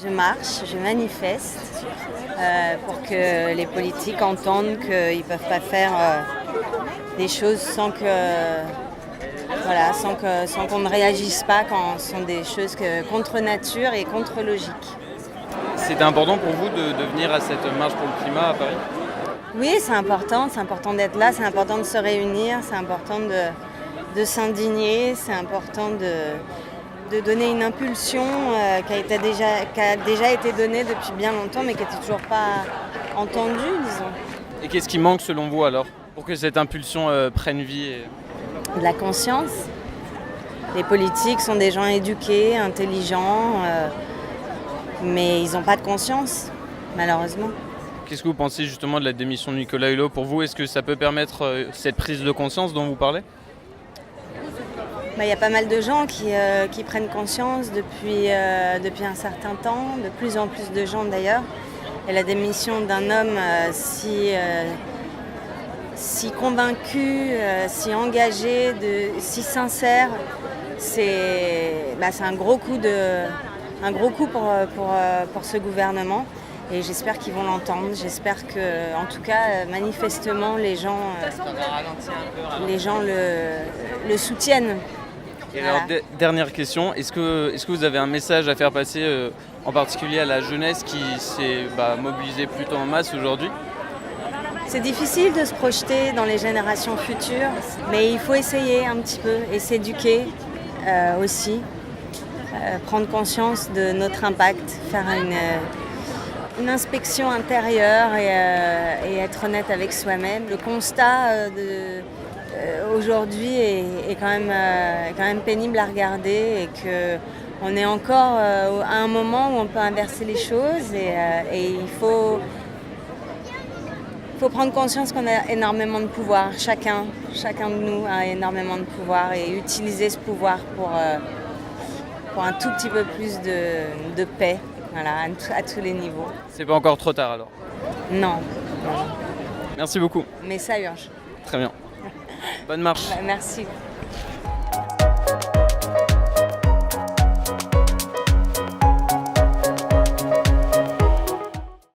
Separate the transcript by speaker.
Speaker 1: Je marche, je manifeste pour que les politiques entendent qu'ils ne peuvent pas faire des choses sans qu'on ne réagisse pas quand ce sont des choses contre nature et contre logique.
Speaker 2: C'était important pour vous de venir à cette marche pour le climat à Paris ?
Speaker 1: Oui, c'est important d'être là, c'est important de se réunir, c'est important de s'indigner, c'est important de donner une impulsion qui a déjà été donnée depuis bien longtemps mais qui n'était toujours pas entendue, disons.
Speaker 2: Et qu'est-ce qui manque selon vous alors pour que cette impulsion prenne vie
Speaker 1: De la conscience. Les politiques sont des gens éduqués, intelligents, mais ils n'ont pas de conscience, malheureusement.
Speaker 2: Qu'est-ce que vous pensez justement de la démission de Nicolas Hulot ? Pour vous, est-ce que ça peut permettre cette prise de conscience dont vous parlez ?
Speaker 1: Il y a pas mal de gens qui prennent conscience depuis un certain temps, de plus en plus de gens d'ailleurs. Et la démission d'un homme si convaincu, si engagé, si sincère, c'est un gros coup pour ce gouvernement. Et j'espère qu'ils vont l'entendre. J'espère que, en tout cas, manifestement, les gens le soutiennent.
Speaker 2: Et alors, dernière question, est-ce que vous avez un message à faire passer en particulier à la jeunesse qui s'est mobilisée plutôt en masse aujourd'hui ?
Speaker 1: C'est difficile de se projeter dans les générations futures, mais il faut essayer un petit peu et s'éduquer aussi, prendre conscience de notre impact, faire une inspection intérieure et être honnête avec soi-même. Le constat aujourd'hui est quand même pénible à regarder et qu'on est encore à un moment où on peut inverser les choses et il faut prendre conscience qu'on a énormément de pouvoir. Chacun de nous a énormément de pouvoir et utiliser ce pouvoir pour un tout petit peu plus de paix, à tous les niveaux.
Speaker 2: C'est pas encore trop tard alors ?
Speaker 1: Non.
Speaker 2: Merci beaucoup.
Speaker 1: Mais ça urge.
Speaker 2: Très bien. Bonne marche.
Speaker 1: Merci.